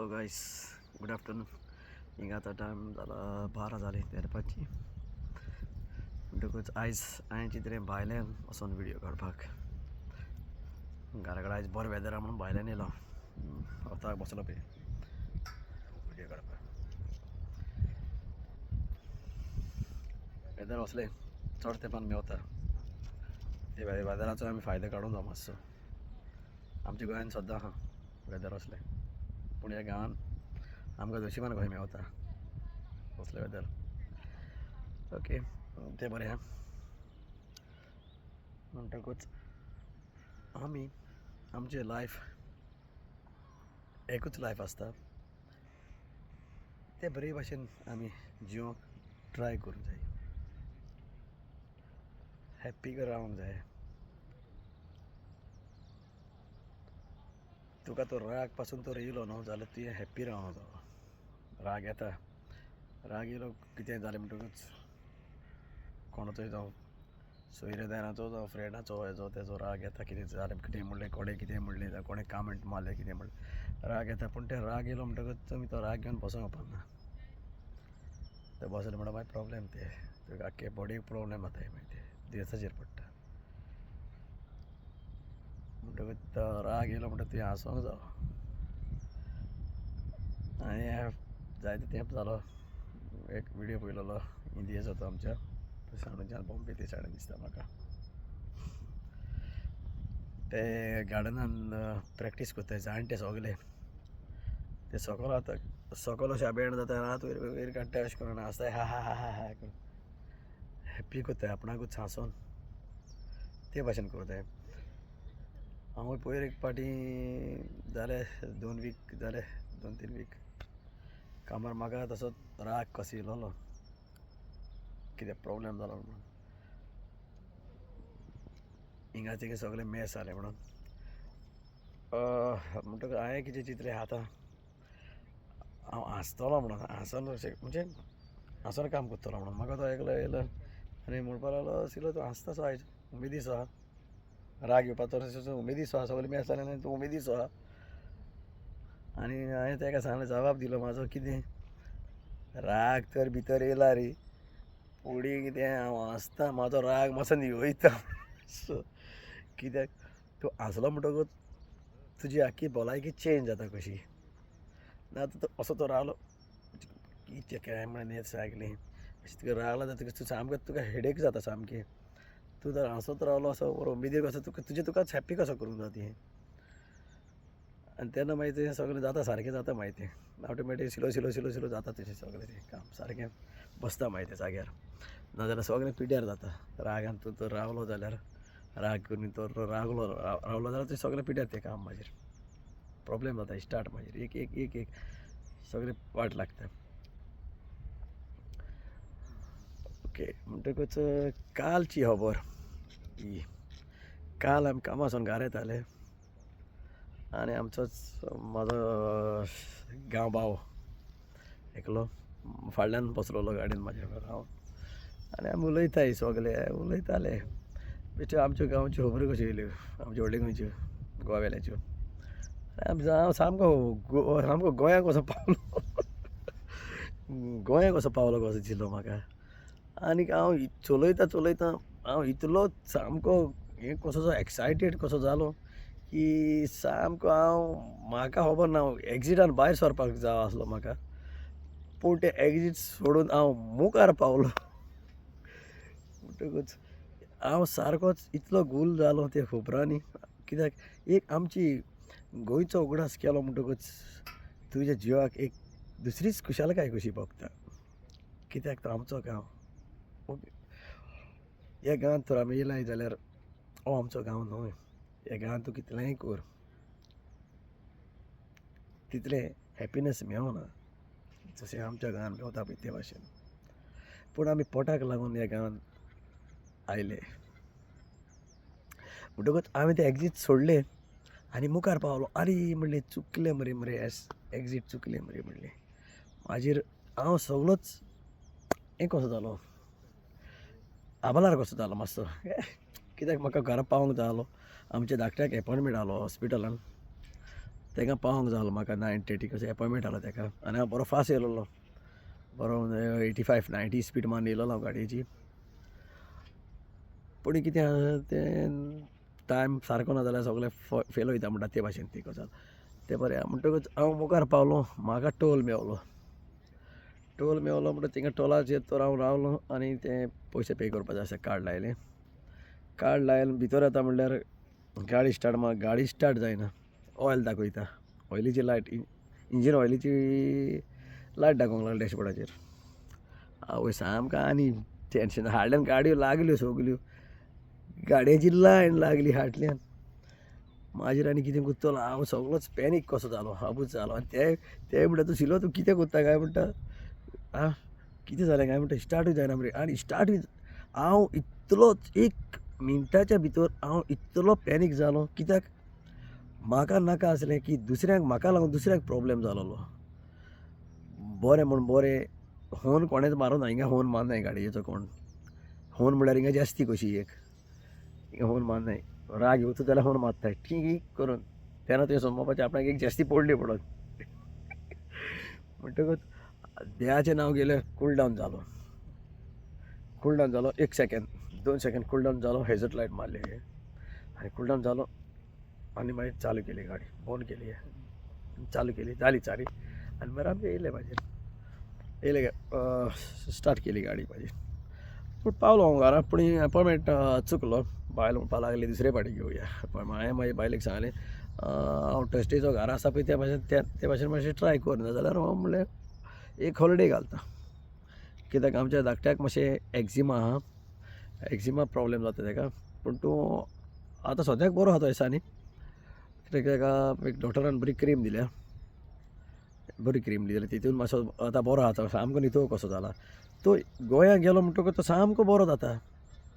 Hello गाईस, good afternoon. हिंगा आता time जाला 12 जाले तेरपाची. म्हणटकूच आयज हांवें चिंतलें भायल्यान वचोन व्हिडियो काडपाक. घरा कडेन आयज बरो वेदर आहा म्हणून भायल्यान येयलो. वताक बसलो पळय व्हिडियो काडपाक. वेदर असलें चड तेंपान मेवता ते वेदराचो आमी फायदो काडूंक जाय मातसो. आमच्या गोंयान सद्दां आहा वेदर असलें, पूण ह्या गांवान आमकां नशिबान खंय मेवता असलें वेदर. ओके, तें बरें आहा. म्हणटकूच आमी आमचें लायफ एकूच लायफ आसता तें बरे भाशेन आमी जिवंक ट्राय करूंक जाय, हॅप्पी रावंक जाय. तुका तो राग पासून तो येयलो न्हू जाल्यार तुवें हॅप्पी रावंक जायो. राग येता, राग येयलो कितें जालें म्हणटकूच कोणाचोय जावं सोयरेदाराचो जावं फ्रेंडाचो हेजो तेजो राग येता. कितें जालें, कितें म्हणलें, कोणें कितें म्हणलें, जावं कोणें कामेंट मारलें, कितें म्हणलें, राग येता. पूण तें राग येयलो म्हणटकूच तुमी तो राग घेवन बसूंक उपकारना. ते बसले म्हणल्यार मागीर प्रॉब्लेम. ते तुका आख्खे बॉडीक प्रॉब्लेम जाताय, मागीर ते दुयेंसाचेर पडटा. म्हणटकूच तो राग येयलो म्हणटा तुवें हांसोंक जायो. हांवें जायतो तेंप जालो एक व्हिडियो पळयलोलो इंडियेचो, तो आमच्या सावणच्यान बॉम्बे ते सायडीन दिसता म्हाका. ते गार्डनान प्रॅक्टीस कोत्ताय जाणटे सगले. ते सकयल आतां सकयल अशें बेंड जाता, हात वयर काडटा, अशें करून हांसताय, हा हा हा हा हा करून हॅप्पी कोत्ताय आपणाकूच हांसोन. ते भाशेन करूं जाय. हांव पयर एक पाटी जाले 2 वीक जाले, 2-3 वीक कामार म्हाका तसोच राग कसो येयलोलो, कितें प्रॉब्लेम जालो म्हणून. हिंगा थिंगा सगळें मॅस जालें म्हणून. म्हणटकूच हांवें कितें चिंतलें, आतां हांव हांसतलो म्हणून, हांसोन अशें म्हणजे हांसोन काम करतलो म्हणून. म्हाका तो एकलो येयलो आनी म्हणपाक लागलो, सिलो तूं हांसता सो आयज, उमेदी सो आहा, राग येवपाचो उमेदी सो आहा, सगळें मॅस जालें आनी तूं उमेदी सो आहा. आनी हांवें ताका सांगलें, जवाब दिलो म्हाजो, कितें राग तर भितर येयला रे, फुडें कितें हांव हांसता, म्हाजो राग मातसो निवयता. सो कित्याक तूं हांसलो म्हणटकूच तुजी आख्खी भलायकी चेंज जाता कशी. ना तूं असो तो रावलो कितें काय म्हणून हें सांगलें अशें तुका रागलो जाल्यार तूं सामको तुका हेडेक जाता सामकें. तूं जर हांसत रावलो असो उमेदीर कसो, तुकाच हॅप्पी कसो करूंक जाय तें. आनी तेन्ना मागीर तें सगळें जाता, सारकें जाता. मागीर तें ऑटोमॅटीक सिलो सिलो सिलो सिलो जाता तशें सगळें तें काम सारकें बसता मागीर तें जाग्यार. नाजाल्यार सगळें पिड्ड्यार जाता. रागान तूं तर रावलो जाल्यार, राग करून तो रावलो जाल्यार तें सगळें पिड्ड्यार तें काम. मागीर प्रॉब्लेम जाता स्टार्ट. मागीर एक एक एक एक सगळें वाट लागता. ओके, म्हणटकूच कालची खबर ही. काल आमी कामासून घरा येताले आनी आमचोच म्हाजो गांव भाव एकलो फाटल्यान बसलोलो गाडयेन म्हाज्या रावन. आनी आमी उलयताय सगले उलयताले बेश्टे आमच्यो गांवच्यो खबरो कश्यो येयल्यो, आमच्यो व्हडले गोंयच्यो, गोव्याल्याच्यो. हांव सामको गोंयांत कसो पावलो. गोंया कसो पावलो कसो दिसलो म्हाका. आनीक हांव चलयता चलयता हांव इतलो सामको हें कसो एक्सायटेड कसो जालो की सामको म्हाका खबर ना, एग्जिटान भायर सरपाक जाय आसलो म्हाका. पूण तें एग्जीट सोडून हांव मुखार पावलो. म्हणटकूच हांव सारकोच इतलो गूल जालो त्या खबरांनी. कित्याक एक आमची गोंयचो उगडास केलो म्हणटकूच तुज्या जिवाक एक दुसरीच खुशालकाय कशी भोगता. कित्याक तो आमचो गांव. ह्या गांवांत तर आमी येयलाय जाल्यार हो आमचो गांव न्हय. ह्या गांवांत तूं कितलेंय कर, तितलें हॅपिनस मेळना जशें आमच्या गांवांत मेवता पळय ते भाशेन. पूण आमी पोटाक लागून ह्या गांवांत आयले. म्हणटकूच हांवें तें एग्जीट सोडलें आनी मुखार पावलो. आरे म्हणलें, चुकलें मरे एग्जीट चुकलें मरे म्हणलें. मागीर हांव सगळोच हें कसो जालो, आबलार कसो जालो मातसो. कित्याक म्हाका घरा पावूंक जाय आसलो. आमच्या धाकट्याक एपॉयंटमेंट आसलो हॉस्पिटलान. ताका पावोंक जाय आसलो म्हाका 9:30 कसो एपॉयंटमेंट आसलो ताका आनी हांव बरो फास्ट येयलोलो बरो 85-90 स्पीड मारून येयलोलो हांव गाडयेची पूण कितें आसा तें टायम सारको ना जाल्यार सगळें फेल वयता म्हणटा ते भाशेन ती गजाल ते बरें म्हणटकच हांव मुखार पावलो म्हाका टोल मेवलो म्हणटा थिंगा टोलाचेर तर हांव रावलो आनी ते पयशे पे करपाचे आसा कार्ड लायलें भितर येता म्हणल्यार गाडी स्टार्ट जायना ऑयल दाखयता ऑयलीची लायट इंजीन ऑयलीची लायट दाखोवंक लागली डॅशबोर्डाचेर आवय सामको आनी टेन्शन हाडल्यान गाडयो लागल्यो सगल्यो गाडयेची लायन लागली हाटल्यान मागीर आनी कितें कोत्तलो हांव सगळोच पॅनीक कसो जालो हाबूच जालो आनी ते म्हणटा तूं कितें कोत्ता काय म्हणटा आं कितें जालें काय म्हणटा स्टार्टूय जायना मरे आनी स्टार्टूय हांव इतलोच 1 मिनटाच्या भितर हांव इतलो पॅनीक जालो कित्याक म्हाका नाका आसलें की म्हाका लागून दुसऱ्याक प्रॉब्लेम जालोलो बरें हॉर्न कोणेच मारूं हिंगा हॉर्न मारनाय गाडयेचो कोण हॉर्न म्हळ्यार हिंगा जास्ती कशी हिंगा हॉर्न मारनाय राग येवचो जाल्यार हॉर्न मारताय ठीक करून तेन्ना तुवें समजपाचें आपणाक एक जास्ती पडली पडत म्हणटकच देवाचें नांव घेयलें कूल डावन जालो 1 सेकंड 2 सेकंड कूल डावन जालो हेजर लायट मारली आनी कूल डावन जालो आनी मागीर चालू केली गाडी बंद केली चालू केली जाली चारी आनी मागीर आमी येयले स्टार्ट केली गाडी म्हाजी पूण पावलो हांव घरा पूण अपॉयंटमेंट चुकलो बायल म्हणपाक लागली दुसरे फाटी घेवया हांवें मागीर बायलेक सांगलें हांव थर्सडेचो घरा आसा पळय ते भाशेन मातशें ट्राय कर ना जाल्यार हांव म्हणलें एक हॉलिडे घालता कित्याक आमच्या धाकट्याक मातशें एक्जिमा प्रॉब्लेम जाता ताका पूण तूं आतां सद्याक बरो आसा तो दिसांनी कित्याक ताका एक डॉक्टरान बरी क्रीम दिल्या तितून मातसो आतां बरो आसा तो सामको नितळ कसो जाला तो गोंयांत गेलो म्हणटकच तो सामको बरो जाता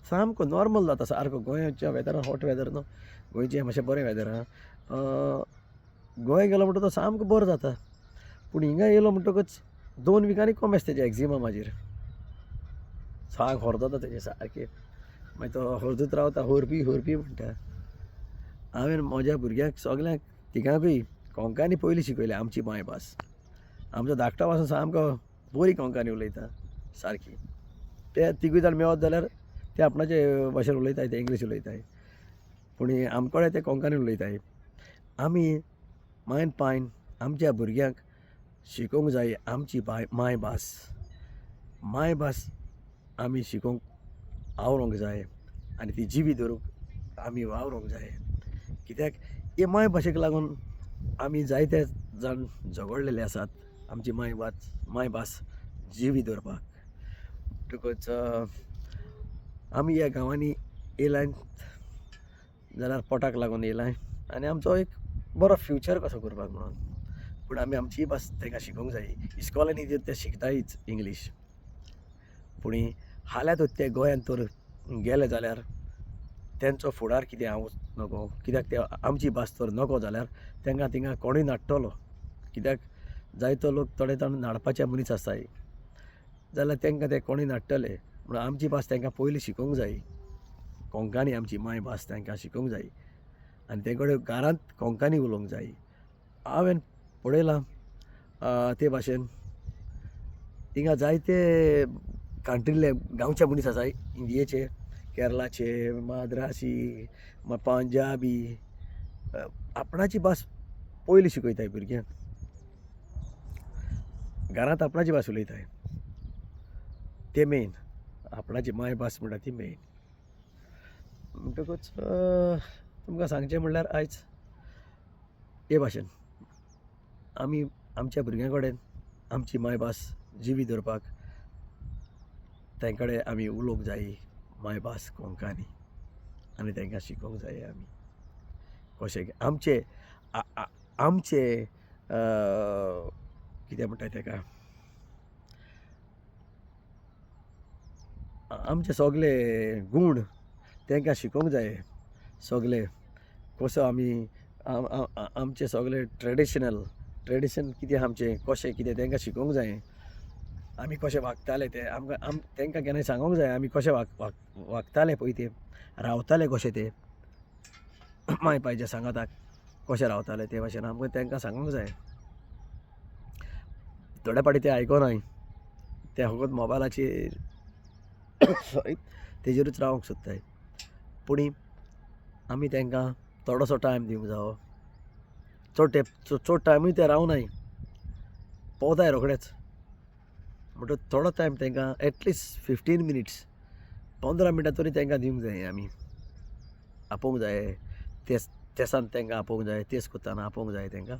सामको नॉर्मल जाता सारको गोंयच्या वेदरान हॉट वेदर न्हू गोंयचें मातशें बरें वेदर आहा गोंया गेलो म्हणटकच तो सामको बरो जाता पूण हिंगा येयलो म्हणटकच 2 विकांनी कमी आसता तेजे एक्जिमा म्हाजेर सांग हरदता तेजे सारकें मागीर तो हरदूत रावता हरपी म्हणटा हांवें म्हज्या भुरग्यांक सगल्यांक तिगांकूय कोंकणी पयलीं शिकयली आमची मायभास आमचो धाकटो पासून सामको बरी कोंकणी उलयता सारकी ते तिगूय जाण मेवत जाल्यार ते आपणाचे भाशेन उलयताय ते इंग्लीश उलयताय पूण आमकडे ते कोंकणी उलयताय आमी मायन पायन आमच्या भुरग्यांक शिकोवंक जाय आमची मायभास आमी शिकोवंक आवरोंक जाय आनी ती जिवी धरूंक आमी वावरोंक जाय कित्याक हे मायभाशेक लागून आमी जायते जाण झगडलेले आसात आमची मायभास जिवी धरपाक म्हणटकच आमी ह्या गांवांनी येयलाय जाल्यार पोटाक लागून येयलाय आनी आमचो एक बरो फ्युचर कसो करपाक म्हणून पूण आमी आमची भास तांकां शिकोवंक जाय इस्कॉलांनी ते शिकतायच इंग्लीश पूण हाल्यात ते गोंयांत तर गेले जाल्यार तेंचो फुडार कितें हांव नगो कित्याक ते आमची भास तर नगो जाल्यार तांकां थिंगा कोणूय नाडटलो कित्याक जायतो लोक थोडे जाण नाडपाचे मनीस आसाय जाल्यार तांकां ते कोणूय नाडटले म्हणून आमची भास तांकां पयलीं शिकोवंक जाय कोंकणी आमची मायभास तांकां शिकोवंक जाय आनी ते कडेन घरांत कोंकणी उलोवंक जाय हांवें पळयलां ते भाशेन थिंगा जायते कंट्रीले गांवचे मनीस आसाय इंडियेचे केरलाचे माद्रासी पंजाबी आपणाची भास पयलीं शिकयताय भुरग्यांक घरांत आपणाची भास उलयताय ते मेन आपणाची मायभास म्हणटा ती मेन म्हणटकच तुमकां सांगचें म्हणल्यार आयज हे भाशेन आमी आमच्या भुरग्यां कडेन आमची मायभास जिवी धरपाक तांचे कडेन आमी उलोवंक जाय मायभास कोंकणी आनी तांकां शिकोवंक जाय आमी कशें आमचे कितें म्हणटात ताका आमचे सगळे गूण तांकां शिकोवंक जाय सगळे कसो आमी आमचे सगळे ट्रेडिशन कितें आमचें कशें कितें तांकां शिकोवंक जाय आमी कशें वागताले ते तांकां केन्नाय सांगूंक जाय आमी कशें वागताले पळय ते रावताले कशें ते मायपाच्या सांगाताक कशें रावताले ते भाशेन आमकां तांकां सांगूंक जाय. थोड्या फाटी ते आयकोनाय, ते फकत मोबायलाचेर तेजेरूच रावंक सोदताय. पूण आमी तांकां थोडोसो टायम दिवंक जावो. चड टायमूय ते रावनाय, पोवताय रोखडेच. म्हणटच थोडो टायम तांकां एटलिस्ट 15 मिनिट्स 15 मिनटां तरी तांकां दिवंक जाय. आमी आपोवंक जाय, तेसान तांकां आपोवंक जाय, तेस कोत्ताना आपोवंक जाय तांकां.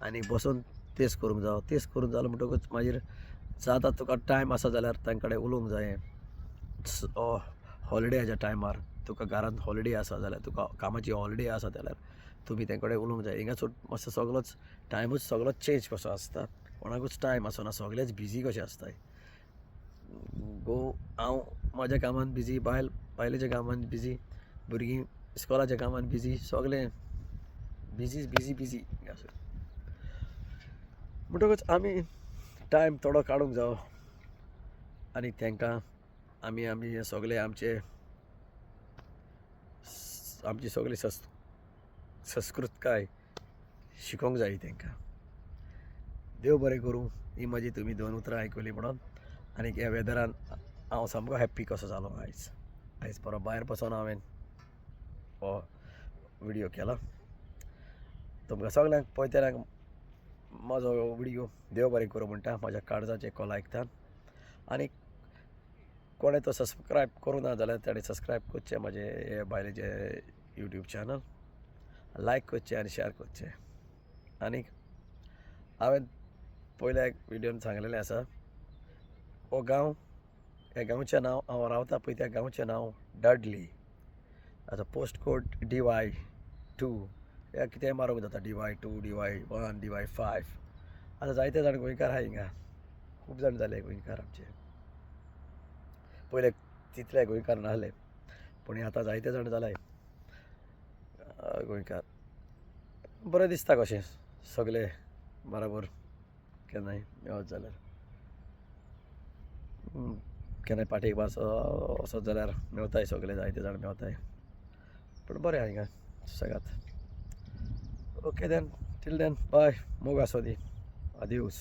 आनी बसून तेस करूंक जावो. तेस करून जालो म्हणटकूच मागीर जाता तुका टायम आसा जाल्यार तांचे कडेन उलोवंक जाय. हॉलिडेच्या टायमार तुका घरांत हॉलिडे आसा जाल्यार, तुका कामाची हॉलिडे आसा जाल्यार तुमी तांचे कडेन उलोवंक जाय. हिंगासर मातसो सगळोच टायमूच सगळोच चेंज कसो आसता. कोणाकूच टायम आसना, सगळेच बिजी कशे आसताय. हांव म्हाज्या कामान बिजी, बायलेच्या कामान बिजी, भुरगीं इस्कॉलाच्या कामान बिजी, सगळे बिजी बिजी बिजी हिंगासर. म्हणटकूच आमी टायम थोडो काडूंक जावो. आनी तांकां आमी सगळे आमची सगळी संस्कृतकाय शिकोवंक जाय तांकां. देव बरें करूं. ही म्हाजी तुमी 2 उतरां आयकली म्हणून. आनी ह्या वेदरान हांव सामको हॅप्पी कसो जालो आयज बरो भायर बसून हांवें हो व्हिडियो केलो. तुमकां सगळ्यांक पळयतल्यांक म्हाजो व्हिडियो देव बरें करूं म्हणटा. म्हाज्या काळजाचे कॉल आयकता. आनी कोणें तो सबस्क्रायब करूं ना जाल्यार ताणें सबस्क्रायब करचें म्हाजें हे बायलेचे यूट्यूब चॅनल. लायक करचें आनी शेअर करचें. आनीक हांवें पयल्या एक व्हिडियोन सांगलेलें आसा, हो गांव, ह्या गांवचें नांव, हांव रावता पळय त्या गांवचें नांव डडली. आतां पोस्ट कोड DY2. ह्या कितेंय मारूंक जाता, DY2, DY1, DY5. आतां जायते जाण गोंयकार आहाय हिंगा. खूब जाण जाले गोंयकार आमचे. पयले तितले गोंयकार नासले, पूण आतां जायते जाण जालाय गोंयकार. बरें दिसता कशें सगळे बराबर केन्नाय मेवत जाल्यार. केन्नाय पाटेक वचत जाल्यार मेवताय सगळे, जायते जाण मेवताय. पूण बरें आहा हिंगा सुसेगाद. Okay then, till then, bye. मोग आसो दी. अदिवस.